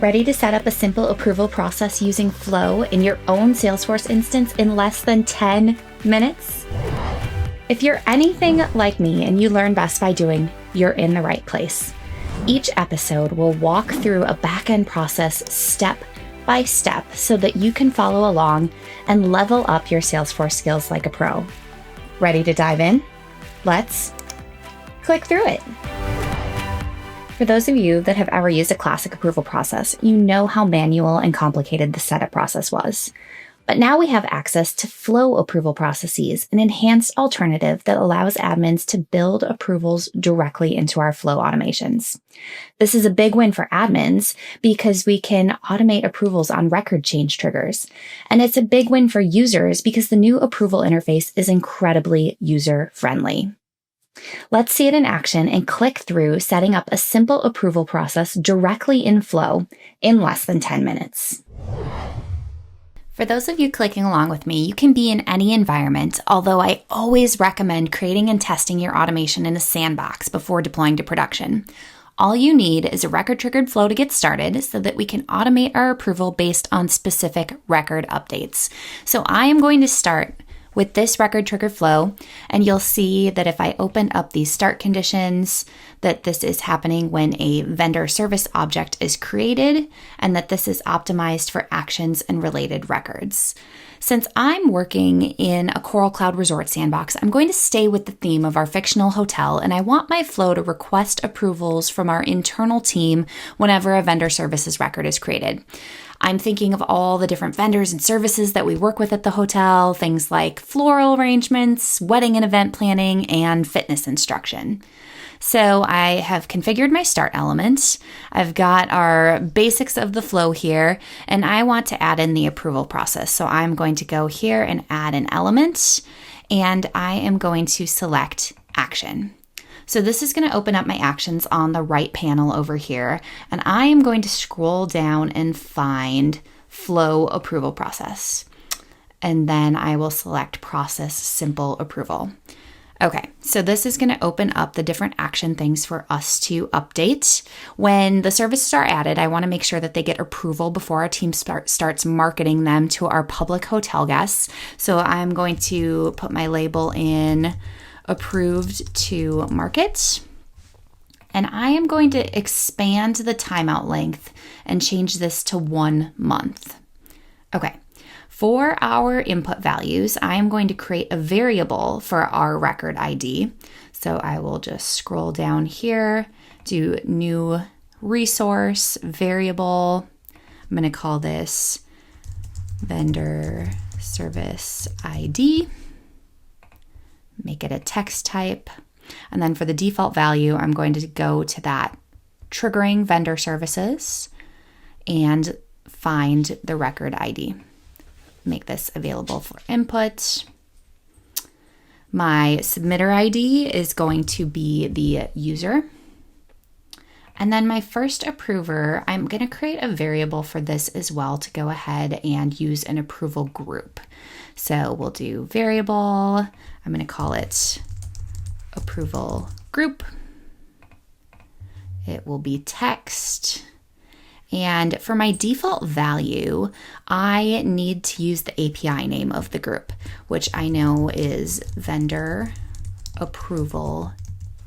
Ready to set up a simple approval process using Flow in your own Salesforce instance in less than 10 minutes? If you're anything like me and you learn best by doing, you're in the right place. Each episode will walk through a back-end process step by step so that you can follow along and level up your Salesforce skills like a pro. Ready to dive in? Let's click through it. For those of you that have ever used a classic approval process, you know how manual and complicated the setup process was. But now we have access to Flow approval processes, an enhanced alternative that allows admins to build approvals directly into our Flow automations. This is a big win for admins because we can automate approvals on record change triggers. And it's a big win for users because the new approval interface is incredibly user-friendly. Let's see it in action and click through setting up a simple approval process directly in Flow in less than 10 minutes. For those of you clicking along with me, you can be in any environment, although I always recommend creating and testing your automation in a sandbox before deploying to production. All you need is a record-triggered flow to get started so that we can automate our approval based on specific record updates. So I am going to start with this record trigger flow, and you'll see that if I open up these start conditions, that this is happening when a vendor service object is created, and that this is optimized for actions and related records. Since I'm working in a Coral Cloud Resort sandbox, I'm going to stay with the theme of our fictional hotel, and I want my flow to request approvals from our internal team whenever a vendor services record is created. I'm thinking of all the different vendors and services that we work with at the hotel, things like floral arrangements, wedding and event planning, and fitness instruction. So I have configured my start element. I've got our basics of the flow here, and I want to add in the approval process. So I'm going to go here and add an element, and I am going to select action. So this is going to open up my actions on the right panel over here, and I am going to scroll down and find flow approval process. And then I will select process simple approval. Okay, so this is going to open up the different action things for us to update. When the services are added, I want to make sure that they get approval before our team starts marketing them to our public hotel guests. So I'm going to put my label in approved to market. And I am going to expand the timeout length and change this to 1 month. Okay. For our input values, I am going to create a variable for our record ID. So I will just scroll down here, do new resource variable. I'm going to call this vendor service ID. Make it a text type. And then for the default value, I'm going to go to that triggering vendor services and find the record ID. Make this available for input. My submitter ID is going to be the user. And then my first approver, I'm going to create a variable for this as well to go ahead and use an approval group. So we'll do variable. I'm going to call it approval group. It will be text. And for my default value, I need to use the API name of the group, which I know is vendor approval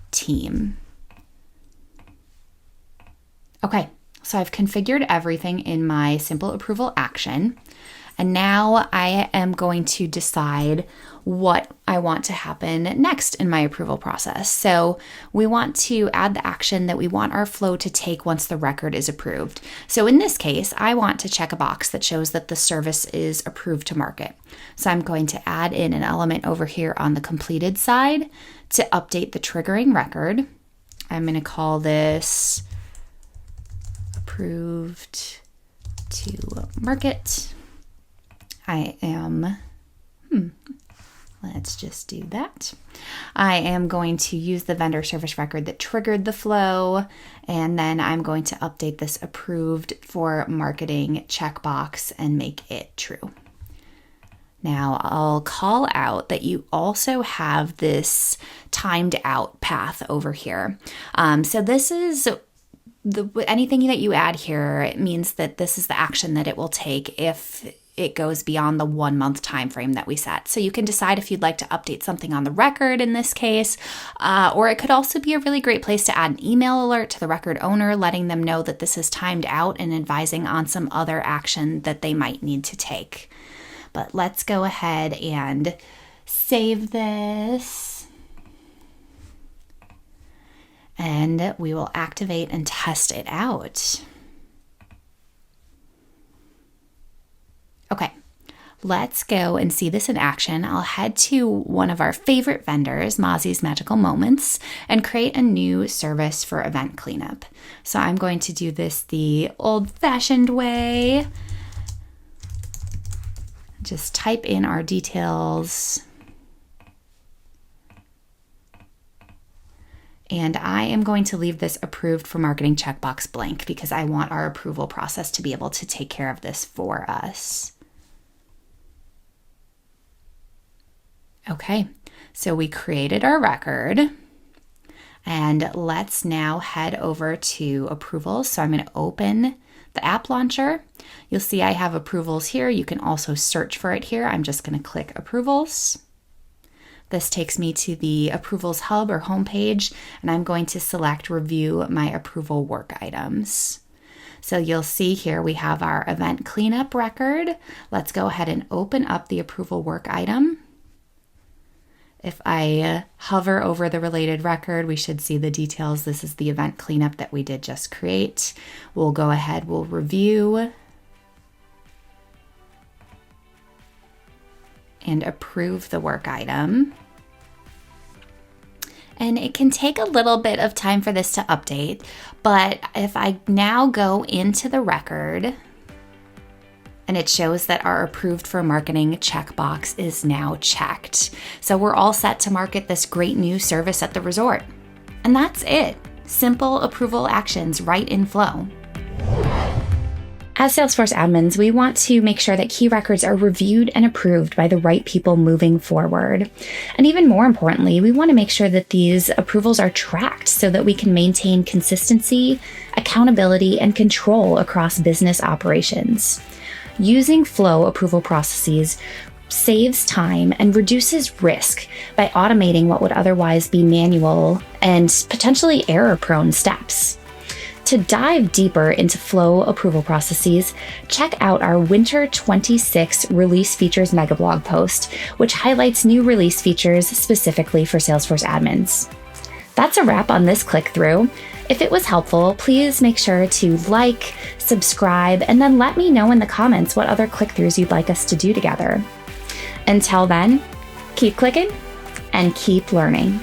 team. Okay, so I've configured everything in my simple approval action. And now I am going to decide what I want to happen next in my approval process. So we want to add the action that we want our flow to take once the record is approved. So in this case, I want to check a box that shows that the service is approved to market. So I'm going to add in an element over here on the completed side to update the triggering record. I'm going to call this approved to market. Let's just do that. I am going to use the vendor service record that triggered the flow, and then I'm going to update this approved for marketing checkbox and make it true. Now I'll call out that you also have this timed out path over here. So this is anything that you add here, it means that this is the action that it will take if it goes beyond the 1 month time frame that we set. So you can decide if you'd like to update something on the record in this case, or it could also be a really great place to add an email alert to the record owner, letting them know that this is timed out and advising on some other action that they might need to take. But let's go ahead and save this. And we will activate and test it out. Okay, let's go and see this in action. I'll head to one of our favorite vendors, Mozzie's Magical Moments, and create a new service for event cleanup. So I'm going to do this the old-fashioned way. Just type in our details. And I am going to leave this approved for marketing checkbox blank because I want our approval process to be able to take care of this for us. Okay, so we created our record, and let's now head over to approvals. So I'm going to open the app launcher. You'll see I have approvals here. You can also search for it here. I'm just going to click approvals. This takes me to the approvals hub or homepage, and I'm going to select review my approval work items. So you'll see here we have our event cleanup record. Let's go ahead and open up the approval work item. If I hover over the related record, we should see the details. This is the event cleanup that we did just create. We'll go ahead, we'll review and approve the work item. And it can take a little bit of time for this to update, but if I now go into the record, and it shows that our approved for marketing checkbox is now checked. So we're all set to market this great new service at the resort. And that's it. Simple approval actions right in Flow. As Salesforce admins, we want to make sure that key records are reviewed and approved by the right people moving forward. And even more importantly, we want to make sure that these approvals are tracked so that we can maintain consistency, accountability, and control across business operations. Using Flow approval processes saves time and reduces risk by automating what would otherwise be manual and potentially error-prone steps. To dive deeper into Flow approval processes, check out our Winter 26 Release Features Mega Blog post, which highlights new release features specifically for Salesforce admins. That's a wrap on this click-through. If it was helpful, please make sure to like, subscribe, and then let me know in the comments what other click-throughs you'd like us to do together. Until then, keep clicking and keep learning.